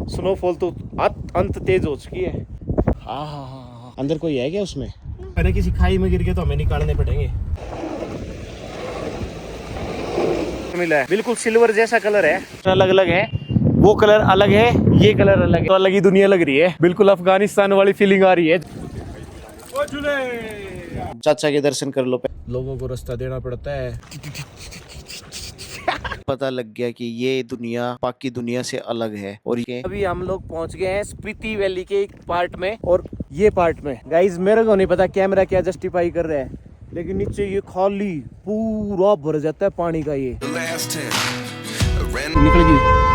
Snowfall तो अंत तेज हो चुकी है। हाँ, अंदर कोई है क्या उसमें? अरे किसी खाई में गिर के तो हमें निकालने पड़ेंगे। मिला है बिल्कुल सिल्वर जैसा कलर है, अलग अलग है, वो कलर अलग है, ये कलर अलग है, तो अलग ही दुनिया लग रही है, बिल्कुल अफगानिस्तान वाली फीलिंग आ रही है। चाचा के दर्शन कर लो। लोगों को रास्ता देना पड़ता है। पता लग गया कि ये दुनिया बाकी दुनिया से अलग है। और ये अभी हम लोग पहुंच गए हैं स्पीति वैली के एक पार्ट में, और ये पार्ट में गाइज मेरे को नहीं पता कैमरा क्या जस्टिफाई कर रहा है, लेकिन नीचे ये खाली पूरा भर जाता है पानी का। ये निकल गई,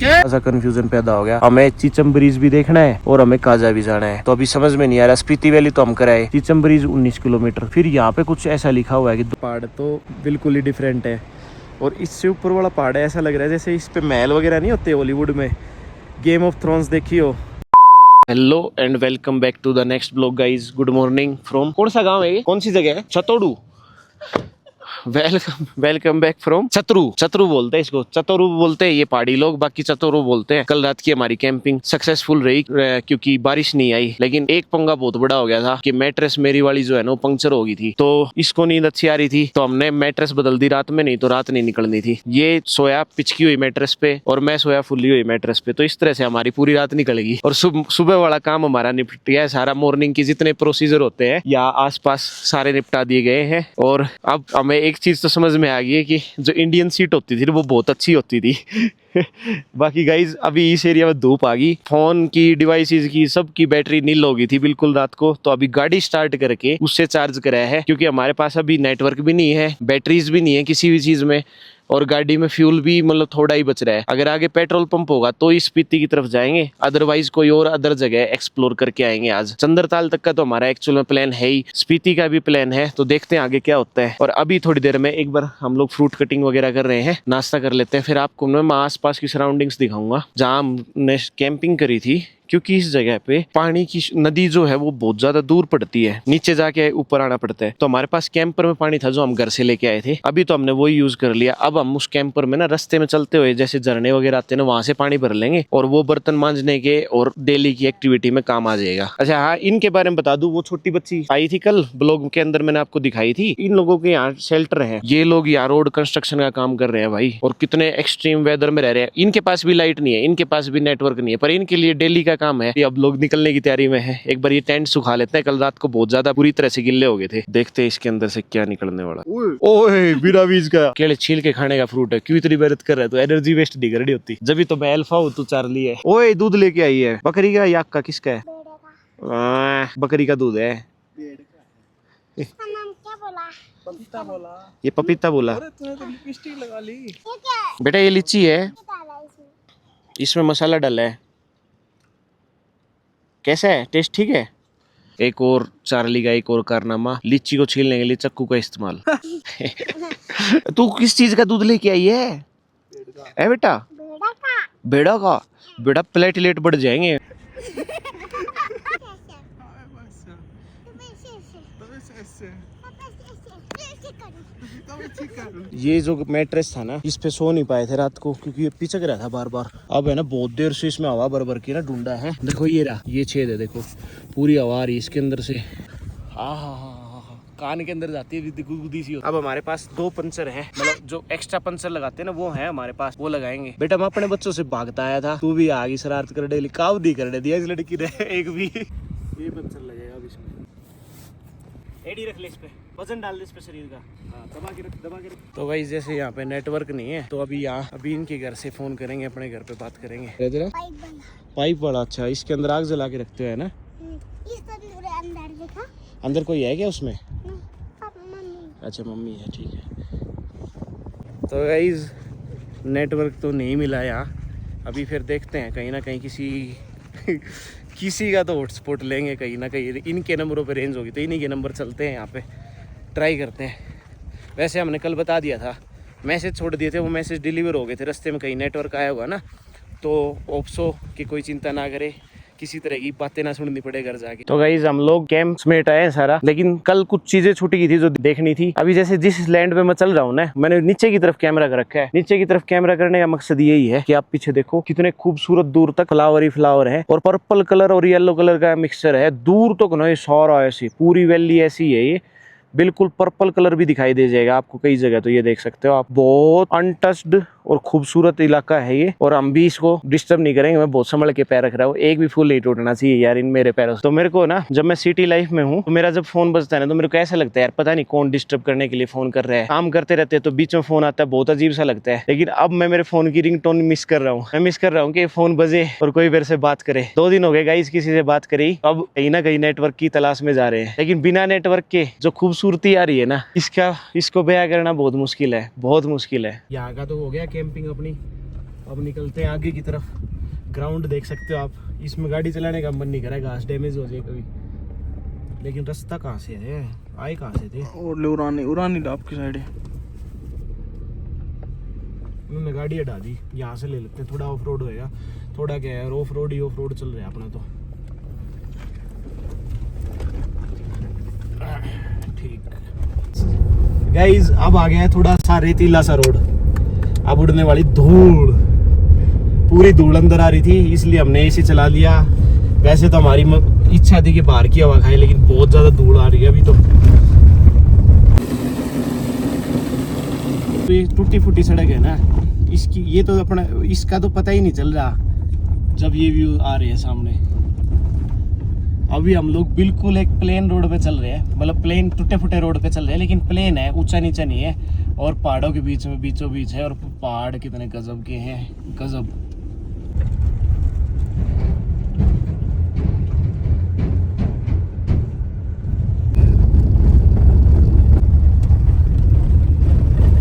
ऐसा कंफ्यूजन पैदा हो गया। हमें चीचम ब्रिज भी देखना है और हमें काजा भी जाना है, तो अभी समझ में नहीं आ रहा। स्पीति वैली तो हम कराए, चीचम ब्रिज 19 किलोमीटर। फिर यहाँ पे कुछ ऐसा लिखा हुआ है कि पहाड़ तो बिल्कुल ही डिफरेंट है, और इससे ऊपर वाला पहाड़ है ऐसा लग रहा है जैसे इस पे महल वगैरह नहीं होते हॉलीवुड में, गेम ऑफ थ्रोन्स देखी हो। Hello and welcome back to the next blog guys. Good morning from, कौन सा गांव है ये, कौन सी जगह है? Chhatodu. Welcome back from Chatru बोलते हैं इसको, चतरू बोलते हैं ये पहाड़ी लोग, बाकी चतरू बोलते हैं। कल रात की हमारी कैंपिंग सक्सेसफुल रही क्योंकि बारिश नहीं आई, लेकिन एक पंगा बहुत बड़ा हो गया था कि मैट्रेस मेरी वाली जो है ना वो पंक्चर हो गई थी, तो इसको नींद अच्छी आ रही थी तो हमने मैट्रेस बदल दी रात में, नहीं तो रात नहीं निकलनी थी। ये सोया पिचकी हुई मैट्रेस पे और मैं सोया फुली हुई मैट्रेस पे, तो इस तरह से हमारी पूरी रात निकलेगी। और सुबह वाला काम हमारा निपट गया है सारा। मॉर्निंग की जितने प्रोसीजर होते हैं या आसपास सारे निपटा दिए गए हैं, और अब हमें एक चीज तो समझ में आ गई है कि जो इंडियन सीट होती थी वो बहुत अच्छी होती थी। बाकी गाइज अभी इस एरिया में धूप आ गई, फोन की डिवाइसेस की सबकी बैटरी नील हो गई थी बिल्कुल रात को, तो अभी गाड़ी स्टार्ट करके उससे चार्ज कराया है, क्योंकि हमारे पास अभी नेटवर्क भी नहीं है, बैटरीज भी नहीं है किसी भी चीज में, और गाड़ी में फ्यूल भी मतलब थोड़ा ही बच रहा है। अगर आगे पेट्रोल पंप होगा तो इस स्पीति की तरफ जाएंगे, अदरवाइज कोई और अदर जगह एक्सप्लोर करके आएंगे। आज चंद्रताल तक का तो हमारा एक्चुअल में प्लान है ही, स्पीति का भी प्लान है, तो देखते हैं आगे क्या होता है। और अभी थोड़ी देर में एक बार हम लोग फ्रूट कटिंग वगैरह कर रहे हैं, नाश्ता कर लेते हैं, फिर आपको मैं आसपास की सराउंडिंग्स दिखाऊंगा जहाँ हमने कैंपिंग करी थी, क्योंकि इस जगह पे पानी की नदी जो है वो बहुत ज्यादा दूर पड़ती है, नीचे जाके ऊपर आना पड़ता है। तो हमारे पास कैंपर में पानी था जो हम घर से लेके आए थे, अभी तो हमने वही यूज कर लिया। अब हम उस कैंपर में ना रास्ते में चलते हुए जैसे झरने वगैरह आते हैं ना, वहां से पानी भर लेंगे और वो बर्तन मांजने के और डेली की एक्टिविटी में काम आ जाएगा। अच्छा हाँ, इनके बारे में बता दूं, वो छोटी बच्ची आई थी कल ब्लॉग के अंदर, मैंने आपको दिखाई थी। इन लोगों के यहाँ शेल्टर है, ये लोग यहाँ रोड कंस्ट्रक्शन का काम कर रहे हैं भाई, और कितने एक्सट्रीम वेदर में रह रहे हैं। इनके पास भी लाइट नहीं है, इनके पास भी नेटवर्क नहीं है, पर इनके लिए डेली का काम है। अब लोग निकलने की तैयारी में है, एक बार ये टेंट सुखा लेते हैं। कल रात को बहुत ज्यादा बुरी तरह से गिल्ले हो गए थे, देखते हैं इसके अंदर से क्या निकलने वाला। ओए बिना बीज का केले छील के खाने का फ्रूट है, क्यों इतनी मेहनत कर रहा है, तो एनर्जी वेस्ट नहीं करनी होती। जब तो मैं अल्फा हूँ, तू चार्ली है। ओए दूध लेके आई है, बकरी का या का, किसका है? बकरी का दूध है। पपीता बोला, ये पपीता बोला। लगा ली बेटा, ये लीची है, इसमें मसाला डाला है। कैसा है टेस्ट? ठीक है। एक और चार्ली का एक और कारनामा, लीची को छीलने के लिए चक्कू का इस्तेमाल। तू किस चीज का दूध लेके आई है? है बेटा बेड़ा का। बेटा प्लेटलेट बढ़ जाएंगे। ये जो मैट्रेस था ना, इस पे सो नहीं पाए थे रात को, क्योंकि ये पिचक रहा था बार बार। अब है ना बहुत देर से इसमें हवा भर भर के ना ढूंढा है। देखो ये रहा, ये छेद है, देखो पूरी हवा आ रही है इसके अंदर से। कान के अंदर जाती है गुदगुदी सी। अब हमारे पास 2 पंचर है, मतलब जो एक्स्ट्रा पंचर लगाते हैं ना वो है हमारे पास, वो लगाएंगे। बेटा मैं अपने बच्चों से भागता आया था, तू भी आगे शरारत कर डेली, कावदी कर दिया इस लड़की ने एक भी। ये पंचर लगेगा अब इसमें, एडी रख ले इस पे, वजन डाल दे इस पे शरीर का। हाँ, दबा के रख। तो भाई जैसे यहाँ पे नेटवर्क नहीं है, तो अभी इनके घर से फोन करेंगे, अपने घर पे बात करेंगे। पाइप वाला, अच्छा इसके अंदर आग जला के रखते हो है ना? अंदर कोई है क्या उसमें? अच्छा मम्मी है, ठीक है। तो गाइस नेटवर्क तो नहीं मिला यहाँ, अभी फिर देखते हैं कहीं ना कहीं किसी का तो हॉटस्पॉट लेंगे कहीं ना कहीं। इनके नंबरों पे रेंज होगी तो इन्हीं के नंबर चलते हैं, यहाँ पे ट्राई करते हैं। वैसे हमने कल बता दिया था, मैसेज छोड़ दिए थे, वो मैसेज डिलीवर हो गए थे, रास्ते में कहीं नेटवर्क आया होगा ना, तो ओप्सो की कोई चिंता ना करे किसी तरह की बातें ना सुननी पड़े घर जाके। तो गाइस हम लोग कैंप समेट आए हैं सारा, लेकिन कल कुछ चीजें छूट गई थी जो देखनी थी। अभी जैसे जिस लैंड पे मैं चल रहा हूँ ना, मैंने नीचे की तरफ कैमरा कर रखा है। नीचे की तरफ कैमरा करने का मकसद यही है कि आप पीछे देखो कितने खूबसूरत दूर तक फ्लावर ही फ्लावर है, और पर्पल कलर और येलो कलर का मिक्सचर है। दूर तक ना ये सारा ऐसी पूरी वैली ऐसी है, ये बिल्कुल पर्पल कलर भी दिखाई दे जाएगा आपको कई जगह। तो ये देख सकते हो आप, बहुत अनटच्ड और खूबसूरत इलाका है ये। और हम भी इसको डिस्टर्ब नहीं करेंगे। मैं बहुत संभल के पैर रख रहा हूँ, एक भी फूल नहीं टूटना चाहिए यार इन मेरे पैरों से। तो मेरे को ना, जब मैं सिटी लाइफ में हूँ तो मेरा जब फोन बजता है ना, तो मेरे को ऐसा लगता है यार पता नहीं कौन डिस्टर्ब करने के लिए फोन कर रहा है। काम करते रहते हैं तो बीच में फोन आता है, बहुत अजीब सा लगता है। लेकिन अब मैं मेरे फोन की रिंगटोन मिस कर रहा हूँ। मैं मिस कर रहा हूँ कि फोन बजे और कोई मेरे से बात करे। 2 दिन हो गए गाइस किसी से बात करी, अब कहीं ना कहीं नेटवर्क की तलाश में जा रहे हैं। लेकिन बिना नेटवर्क के जो खूबसूरती आ रही है ना, इसको बयां करना बहुत मुश्किल है, बहुत मुश्किल है। यहाँ का तो हो गया कैंपिंग अपनी। अब निकलते हैं आगे की तरफ। ग्राउंड देख सकते हो आप, इसमें गाड़ी चलाने का मन नहीं करेगा, घास डैमेज हो जाए कभी। लेकिन रास्ता कहाँ से है, आए कहाँ से थे? और उरानी डाब की साइड है। उन्होंने गाड़ी हटा दी, यहाँ से ले लेते हैं, थोड़ा ऑफ रोड होएगा। थोड़ा क्या है, of road he of road चल रहा है अपना तो। ठीक गाइज, अब आ गया है थोड़ा सा रेतीला सा रोड। अब उड़ने वाली धूल, पूरी धूल अंदर आ रही थी, इसलिए हमने एसी चला लिया। वैसे तो हमारी इच्छा थी कि बाहर की हवा खाए, लेकिन बहुत ज्यादा धूल आ रही है अभी तो। ये टूटी फूटी सड़क है ना इसकी, ये तो अपना इसका तो पता ही नहीं चल रहा जब ये व्यू आ रहे हैं सामने। अभी हम लोग बिल्कुल एक प्लेन रोड पे चल रहे हैं, मतलब प्लेन टूटे फूटे रोड पे चल रहे हैं, लेकिन प्लेन है, ऊंचा नीचा नहीं है। और पहाड़ों के बीच में बीचों बीच है, और पहाड़ कितने गजब के हैं, गजब।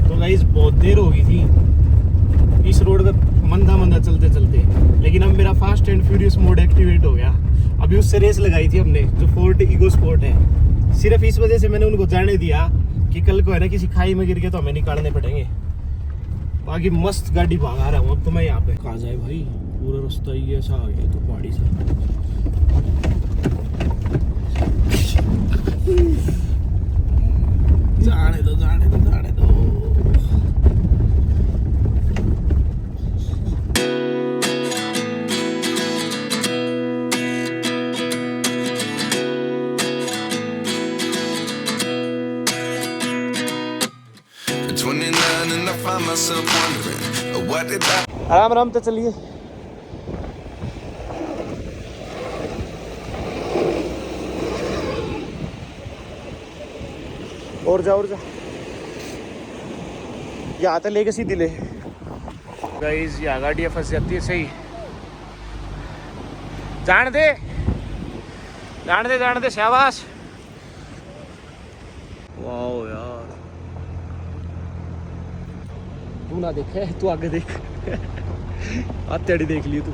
तो गाइस बहुत देर हो गई थी इस रोड पे मंदा मंदा चलते चलते, लेकिन अब मेरा fast and furious mode activate हो गया। अभी उससे रेस लगाई थी हमने, जो फोर्ट इको स्पोर्ट है। सिर्फ इस वजह से मैंने उनको जाने दिया कि कल को है ना किसी खाई में गिर गए तो हमें निकालने पड़ेंगे। बाकी मस्त गाड़ी भागा रहा हूँ अब तो मैं यहाँ पे। कहाँ जाए भाई, पूरा रास्ता ही ऐसा आ गया तो पहाड़ी से। जाने दो जाने दो जाने दो। आराम आराम तो चलिए। और जा यहाँ तो लेके सीधी ले। गाइस यहाँ गाड़ियाँ फंस जाती है सही। जान दे शाबाश। वाओ यार, तू ना देखे, तू आगे देख। हथेड़ी देख ली तू।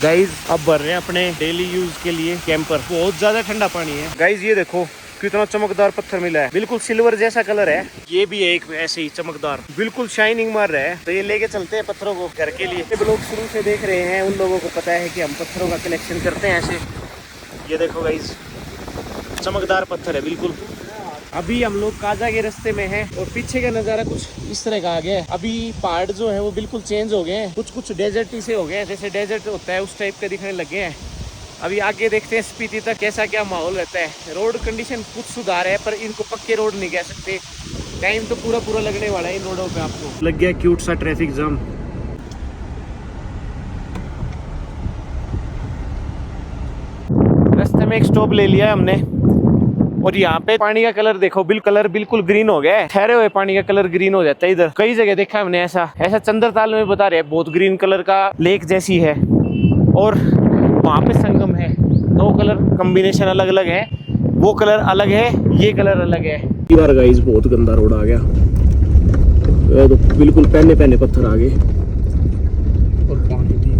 गाइज अब भर रहे हैं अपने डेली यूज के लिए कैंपर। बहुत ज्यादा ठंडा पानी है गाइज। ये देखो कितना चमकदार पत्थर मिला है, बिल्कुल सिल्वर जैसा कलर है। ये भी है एक ऐसे ही चमकदार, बिल्कुल शाइनिंग मार रहा है। तो ये लेके चलते हैं पत्थरों को घर के लिए। ये लोग शुरू से देख रहे हैं, उन लोगों को पता है कि हम पत्थरों का कलेक्शन करते हैं ऐसे। ये देखो गाइज, चमकदार पत्थर है बिल्कुल। अभी हम लोग काजा के रास्ते में हैं और पीछे का नज़ारा कुछ इस तरह का आ गया है। अभी पहाड़ जो है वो बिल्कुल चेंज हो गए हैं, कुछ डेजर्ट से हो गए हैं, जैसे डेजर्ट होता है उस टाइप के दिखने लगे हैं। अभी आगे देखते हैं स्पीति तक कैसा क्या माहौल रहता है। रोड कंडीशन कुछ सुधार है, पर इनको पक्के रोड नहीं कह सकते। टाइम तो पूरा लगने वाला है इन रोडों पे। आपको लग गया क्यूट सा ट्रैफिक जाम। रास्ते में एक स्टॉप ले लिया है हमने, और यहाँ पे पानी का कलर देखो, बिल्कुल ग्रीन हो गया है। ठहरे हुए पानी का कलर ग्रीन हो जाता है। इधर कई जगह देखा हमने ऐसा चंद्रताल में बता रहे हैं, बहुत ग्रीन कलर का लेक जैसी है। और वहाँ पे संगम है, 2 कलर कॉम्बिनेशन अलग अलग है। वो कलर अलग है, ये कलर अलग है। यार गाइस बहुत गंदा रोड आ गया, तो बिल्कुल पहने पत्थर आ गए। और पानी भी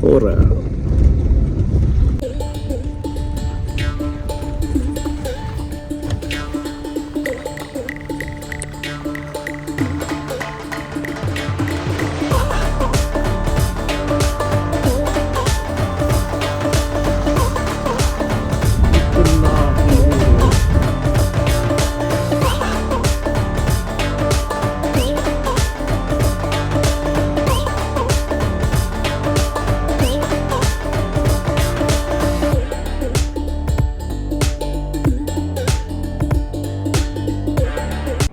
हो रहा है।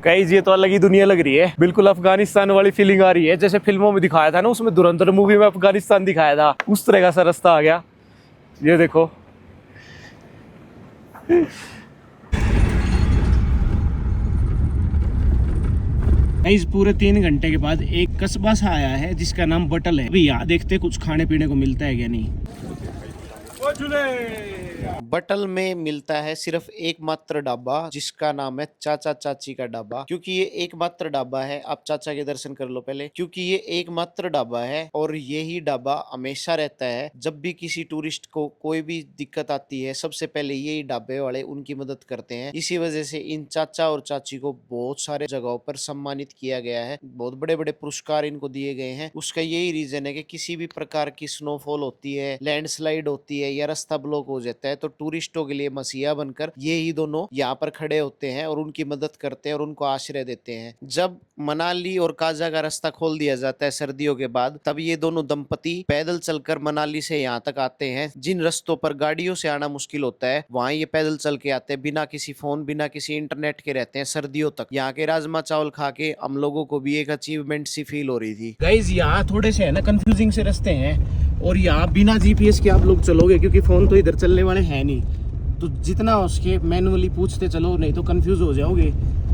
गाइस ये तो अलग ही दुनिया लग रही है, बिल्कुल अफगानिस्तान वाली फीलिंग आ रही है, जैसे फिल्मों में दिखाया था ना, उसमें धुरंधर मूवी में अफगानिस्तान दिखाया था, उस तरह का सा रास्ता आ गया। ये देखो गाइस, पूरे 3 घंटे के बाद एक कस्बा सा आया है जिसका नाम बटल है। अभी यहाँ देखते कुछ खाने पीने को मिलता है क्या नहीं। बटल में मिलता है सिर्फ एकमात्र ढाबा जिसका नाम है चाचा चाची का ढाबा, क्योंकि ये एकमात्र ढाबा है। आप चाचा के दर्शन कर लो पहले, क्योंकि ये एकमात्र ढाबा है और यही ढाबा हमेशा रहता है। जब भी किसी टूरिस्ट को कोई भी दिक्कत आती है, सबसे पहले यही ढाबे वाले उनकी मदद करते हैं। इसी वजह से इन चाचा और चाची को बहुत सारे जगहों पर सम्मानित किया गया है, बहुत बड़े बड़े पुरस्कार इनको दिए गए हैं। उसका यही रीजन है कि किसी भी प्रकार की स्नोफॉल होती है, लैंडस्लाइड होती है या रास्ता ब्लॉक हो जाता है, तो टूरिस्टों के लिए मसीहा बनकर ये ही दोनों यहाँ पर खड़े होते हैं और उनकी मदद करते हैं और उनको आश्रय देते हैं। जब मनाली और काजा का रास्ता खोल दिया जाता है सर्दियों के बाद, तब ये दोनों दंपति पैदल चलकर मनाली से यहाँ तक आते हैं। जिन रास्तों पर गाड़ियों से आना मुश्किल होता है, वहाँ ये पैदल चल के आते हैं, बिना किसी फोन बिना किसी इंटरनेट के रहते हैं सर्दियों तक। यहाँ के राजमा चावल खा के हम लोगों को भी एक अचीवमेंट सी फील हो रही थी। गाइस यहाँ थोड़े से है ना कंफ्यूजिंग से रास्ते हैं, और यहाँ बिना जीपीएस के आप लोग चलोगे, क्योंकि फोन तो इधर चलने वाले हैं नहीं, तो जितना उसके मैनुअली पूछते चलो, नहीं तो कंफ्यूज हो जाओगे।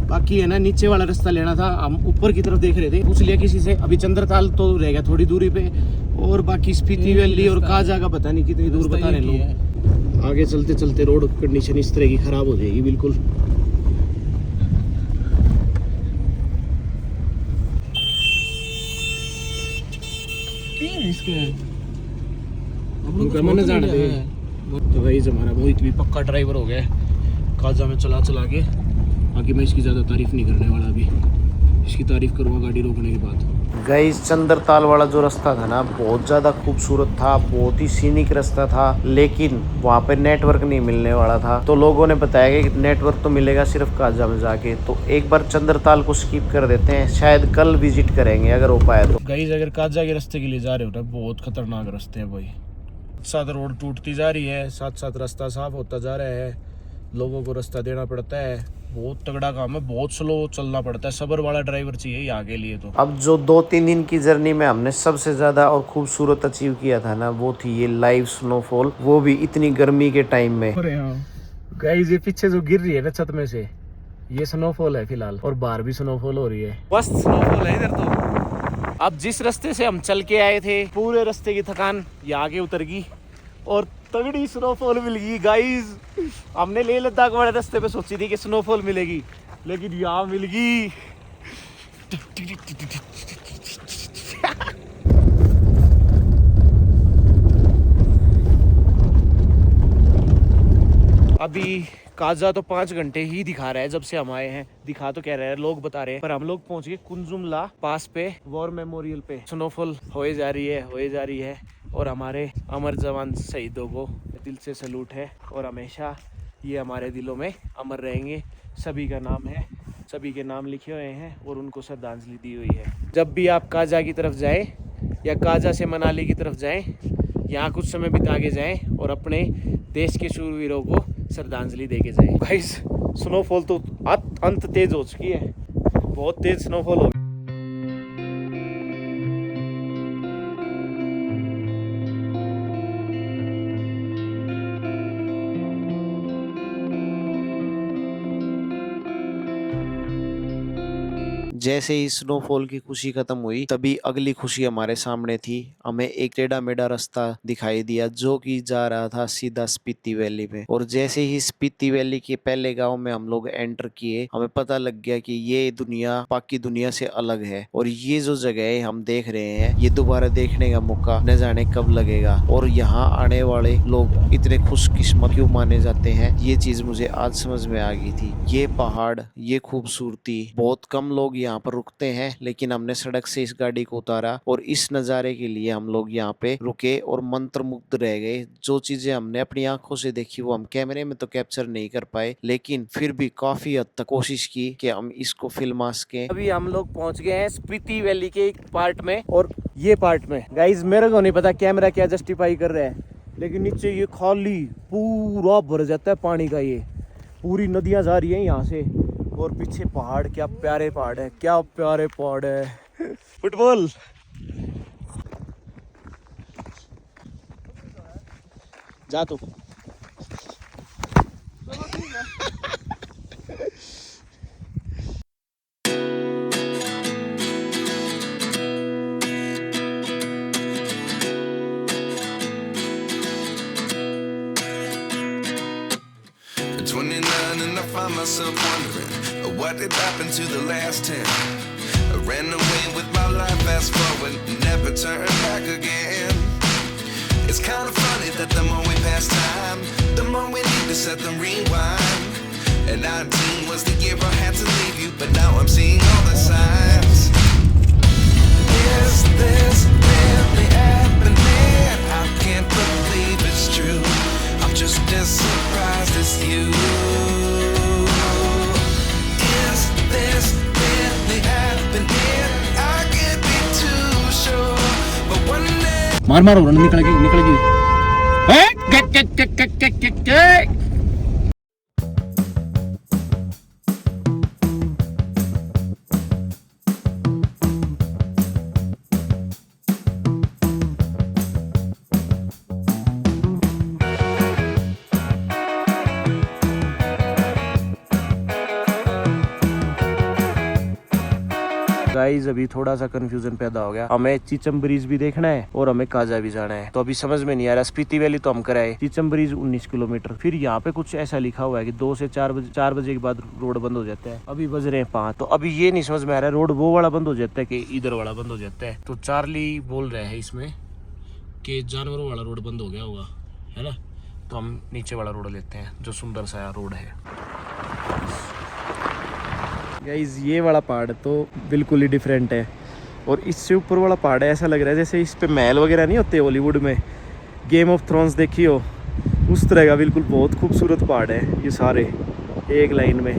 बाकी है ना, नीचे वाला रास्ता लेना था, हम ऊपर की तरफ देख रहे थे, पूछ लिया किसी से। अभी चंद्रताल तो रह गया थोड़ी दूरी पे, और बाकी स्पीति वैली और काजा का पता नहीं कितनी दूर बता रहे लोग। आगे चलते चलते रोड कंडीशन इस तरह की खराब हो जाएगी बिल्कुल। तो भाई हमारा मोहित भी पक्का ड्राइवर हो गया है, काजा में चला चला के। आगे मैं इसकी ज़्यादा तारीफ नहीं करने वाला, अभी इसकी तारीफ करूँगा गाड़ी रोकने के बाद। गाइस चंद्रताल वाला जो रास्ता था ना, बहुत ज़्यादा खूबसूरत था, बहुत ही सीनिक रास्ता था, लेकिन वहाँ पे नेटवर्क नहीं मिलने वाला था। तो लोगों ने बताया कि नेटवर्क तो मिलेगा सिर्फ काजा में जाके। तो एक बार चंद्रताल को स्किप कर देते हैं, शायद कल विजिट करेंगे अगर हो पाए तो। गाइस अगर काजा के रास्ते के लिए जा रहे हो ना, बहुत खतरनाक रास्ते हैं भाई। साथ रोड टूटती जा रही है, साथ साथ रास्ता साफ होता जा रहा है, लोगों को रास्ता देना पड़ता है। बहुत तगड़ा काम है, बहुत स्लो चलना पड़ता है, सब्र वाला ड्राइवर चाहिए यहाँ के लिए। तो अब जो 2-3 दिन की जर्नी में हमने सबसे ज्यादा और खूबसूरत अचीव किया था ना, वो थी ये लाइव स्नोफॉल, वो भी इतनी गर्मी के टाइम में। गाइस ये पीछे जो गिर रही है ना छत में से, ये स्नोफॉल है फिलहाल, और बाहर भी स्नोफॉल हो रही है। मस्त स्नोफॉल है इधर तो। अब जिस रास्ते से हम चल के आए थे, पूरे रास्ते की थकान यहाँ के उतर गई और तगड़ी स्नोफॉल मिल गई गाइस। हमने लेह लद्दाख वाले रास्ते पे सोची थी कि स्नोफॉल मिलेगी, लेकिन यहाँ मिल गई। अभी काजा तो 5 घंटे ही दिखा रहा है जब से हम आए हैं, दिखा तो कह रहे हैं, लोग बता रहे हैं, पर हम लोग पहुंच गए कुंजुमला पास पे, वॉर मेमोरियल पे। स्नोफॉल होए जा रही है और हमारे अमर जवान शहीदों को दिल से सैल्यूट है, और हमेशा ये हमारे दिलों में अमर रहेंगे। सभी का नाम है, सभी के नाम लिखे हुए हैं और उनको श्रद्धांजलि दी हुई है। जब भी आप काजा की तरफ जाएं या काजा से मनाली की तरफ जाएं, यहाँ कुछ समय बिता के जाएं और अपने देश के शूरवीरों को श्रद्धांजलि दे के जाएं। गाइस स्नोफॉल तो अंत तेज हो चुकी है, बहुत तेज स्नोफॉल हो। जैसे ही स्नोफॉल की खुशी खत्म हुई, तभी अगली खुशी हमारे सामने थी। हमें एक टेढ़ा मेढ़ा रास्ता दिखाई दिया जो कि जा रहा था सीधा स्पीति वैली में, और जैसे ही स्पीति वैली के पहले गांव में हम लोग एंटर किए, हमें पता लग गया कि ये दुनिया बाकी दुनिया से अलग है, और ये जो जगह हम देख रहे हैं, ये दोबारा देखने का मौका न जाने कब लगेगा। और यहाँ आने वाले लोग इतने खुशकिस्मत क्यों माने जाते हैं, ये चीज मुझे आज समझ में आ गई थी। ये पहाड़, ये खूबसूरती, बहुत कम लोग यहाँ पर रुकते हैं, लेकिन हमने सड़क से इस गाड़ी को उतारा और इस नज़ारे के लिए हम लोग यहाँ पे रुके और मंत्रमुग्ध रह गए। जो चीजें हमने अपनी आंखों से देखी वो हम कैमरे में तो कैप्चर नहीं कर पाए, लेकिन फिर भी काफी हद तक कोशिश की कि हम इसको फिल्मा सके। अभी हम लोग पहुंच गए हैं स्पीति वैली के एक पार्ट में, और ये पार्ट में गाइज मेरे को नहीं पता कैमरा क्या जस्टिफाई कर रहा है, लेकिन नीचे ये खाली पूरा भर जाता है पानी का, ये पूरी नदियां जा रही हैं यहाँ से, और पीछे पहाड़, क्या प्यारे पहाड़ है, क्या प्यारे पहाड़ है। फुटबॉल जा तू। At 29 and I find myself wondering what did happen to the last 10. I ran away with my life, fast forward, never turn back again. It's kind of funny that the more we pass time, the more we need to set them rewind. And 19 was the year I had to leave you, but now I'm seeing all the signs. Is this really happening? I can't believe it's true. I'm just as surprised as you. Is this really happening? I can't be too sure, but one day. मार मार उड़न निकलेगी निकलेगी। Guys अभी थोड़ा सा confusion पैदा हो गया, हमें चीचम ब्रिज भी देखना है और हमें काजा भी जाना है। तो अभी समझ में नहीं आ रहा, स्पीति वैली तो हम कराए, चीचम ब्रिज 19 किलोमीटर। फिर यहाँ पे कुछ ऐसा लिखा हुआ है कि 2 से 4 बजे के बाद रोड बंद हो जाता है। अभी बज रहे हैं 5, तो अभी ये नहीं समझ में आ रहा है रोड वो वाला बंद हो जाता है कि इधर वाला बंद हो जाता है। तो चार्ली बोल रहे हैं इसमें कि जानवरों वाला रोड बंद हो गया होगा, है ना। तो हम नीचे वाला रोड लेते हैं जो सुंदर सा रोड है। गाइस ये वाला पहाड़ तो बिल्कुल ही डिफरेंट है, और इससे ऊपर वाला पहाड़ ऐसा लग रहा है जैसे इस पे महल वगैरह नहीं होते हॉलीवुड में, गेम ऑफ थ्रोन्स देखी हो उस तरह का। बिल्कुल बहुत खूबसूरत पहाड़ है ये सारे एक लाइन में।